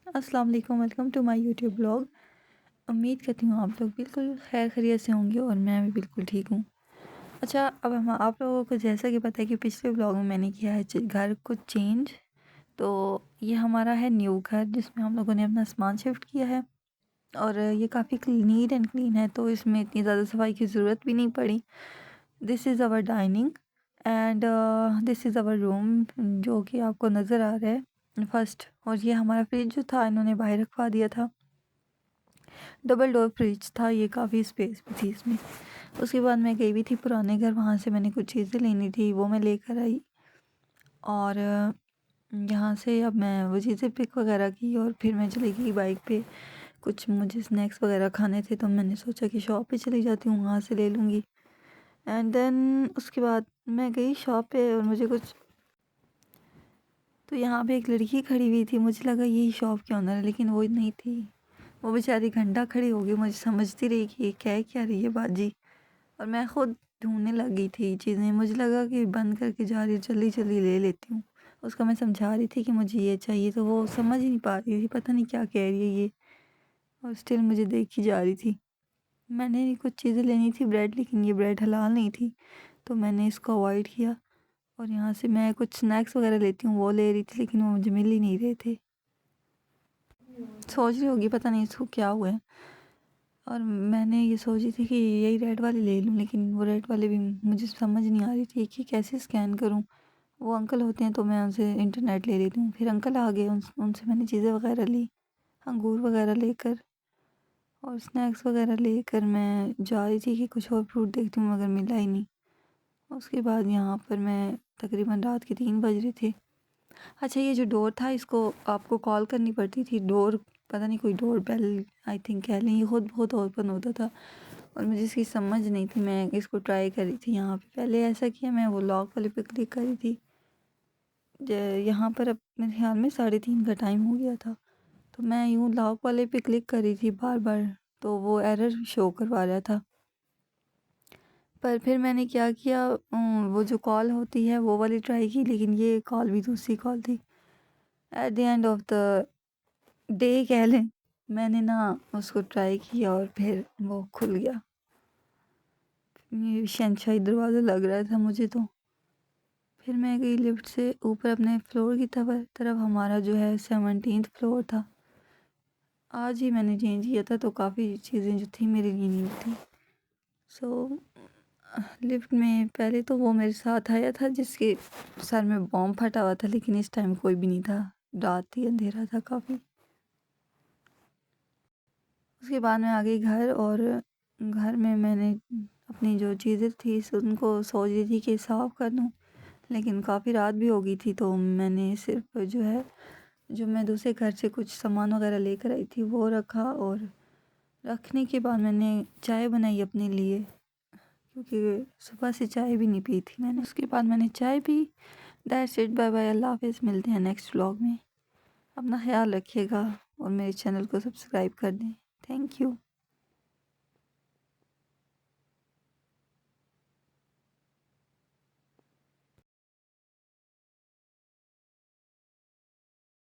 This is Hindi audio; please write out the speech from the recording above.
अस्सलाम वालेकुम, welcome to my YouTube blog. उम्मीद करती हूँ आप लोग बिल्कुल खैर खैरियत से होंगे और मैं भी बिल्कुल ठीक हूँ। अच्छा, अब हम आप लोगों को जैसा कि पता है कि पिछले ब्लॉग में मैंने किया है घर को चेंज। तो ये हमारा है न्यू घर जिसमें हम लोगों ने अपना सामान शिफ्ट किया है और ये काफ़ी नीट एंड क्लीन है, तो इसमें इतनी ज़्यादा सफाई की ज़रूरत भी नहीं पड़ी। This is our dining and this is our room जो कि आपको नज़र आ रहा है फर्स्ट। और ये हमारा फ्रिज जो था इन्होंने बाहर रखवा दिया था। डबल डोर फ्रिज था ये, काफ़ी स्पेस भी थी इसमें। उसके बाद मैं गई भी थी पुराने घर, वहाँ से मैंने कुछ चीज़ें लेनी थी वो मैं लेकर आई। और यहाँ से अब मैं वो चीज़ें पिक वगैरह की और फिर मैं चली गई बाइक पे। कुछ मुझे स्नैक्स वगैरह खाने थे तो मैंने सोचा कि शॉप पे चली जाती हूँ, वहाँ से ले लूँगी। एंड देन उसके बाद मैं गई शॉप पे और मुझे कुछ, तो यहाँ पे एक लड़की खड़ी हुई थी, मुझे लगा यही शॉप की ओनर है, लेकिन वो नहीं थी। वो बेचारी घंटा खड़ी हो गई, मुझे समझती रही कि ये कह क्या रही है बाजी। और मैं खुद ढूंढने लगी थी चीज़ें, मुझे लगा कि बंद करके जा रही है, जल्दी जल्दी ले लेती हूँ। उसको मैं समझा रही थी कि मुझे ये चाहिए, तो वो समझ ही नहीं पा रही थी, पता नहीं क्या कह रही है ये। और स्टिल मुझे देखी जा रही थी। मैंने कुछ चीज़ें लेनी थी, ब्रेड, लेकिन ये ब्रेड हलाल नहीं थी तो मैंने इसको अवॉइड किया। और यहाँ से मैं कुछ स्नैक्स वगैरह लेती हूँ वो ले रही थी, लेकिन वो मुझे मिल ही नहीं रहे थे। सोच रही होगी पता नहीं इसको क्या हुआ है। और मैंने ये सोची थी कि यही रेड वाली ले लूँ, लेकिन वो रेड वाली भी मुझे समझ नहीं आ रही थी कि कैसे स्कैन करूँ। वो अंकल होते हैं तो मैं उनसे इंटरनेट ले लेती हूँ। फिर अंकल आ गए, उनसे मैंने चीज़ें वगैरह ली, अंगूर वगैरह लेकर और स्नैक्स वगैरह लेकर मैं जा रही थी कि कुछ और फ्रूट देखती हूँ, मगर मिला ही नहीं। उसके बाद यहाँ पर मैं तकरीबन रात के 3 बज रहे थे। अच्छा, ये जो डोर था इसको आपको कॉल करनी पड़ती थी, डोर पता नहीं कोई डोर बेल आई थिंक कह लें, ये खुद बहुत ओपन होता था और मुझे इसकी समझ नहीं थी। मैं इसको ट्राई करी थी, यहाँ पे पहले ऐसा किया, मैं वो लॉक वाले पे क्लिक करी थी। यहाँ पर अब मेरे ख्याल में 3:30 का टाइम हो गया था, तो मैं यूँ लॉक वाले पे क्लिक करी थी बार बार, तो वो एरर शो करवा रहा था। पर फिर मैंने क्या किया, वो जो कॉल होती है वो वाली ट्राई की, लेकिन ये कॉल भी दूसरी कॉल थी। At the end of the day कह लें, मैंने ना उसको ट्राई किया और फिर वो खुल गया। ये शहनशाही दरवाज़ा लग रहा था मुझे तो। फिर मैं गई लिफ्ट से ऊपर अपने फ्लोर की तरफ। हमारा जो है 17th फ्लोर था। आज ही मैंने चेंज किया था तो काफ़ी चीज़ें जो थी मेरे लिए न्यू थी। सो लिफ्ट में पहले तो वो मेरे साथ आया था जिसके सर में बॉम्ब फटा हुआ था, लेकिन इस टाइम कोई भी नहीं था, रात थी, अंधेरा था काफ़ी। उसके बाद मैं आ गई घर और घर में मैंने अपनी जो चीज़ें थी उनको सोच रही थी कि साफ़ कर दूँ, लेकिन काफ़ी रात भी हो गई थी तो मैंने सिर्फ जो है, जो मैं दूसरे घर से कुछ सामान वगैरह लेकर आई थी वो रखा। और रखने के बाद मैंने चाय बनाई अपने लिए, क्योंकि सुबह से चाय भी नहीं पी थी मैंने। उसके बाद मैंने चाय पी। दैट्स इट, बाय बाय, अल्लाह हाफिज़, मिलते हैं नेक्स्ट व्लॉग में। अपना ख्याल रखिएगा और मेरे चैनल को सब्सक्राइब कर दें। Thank you.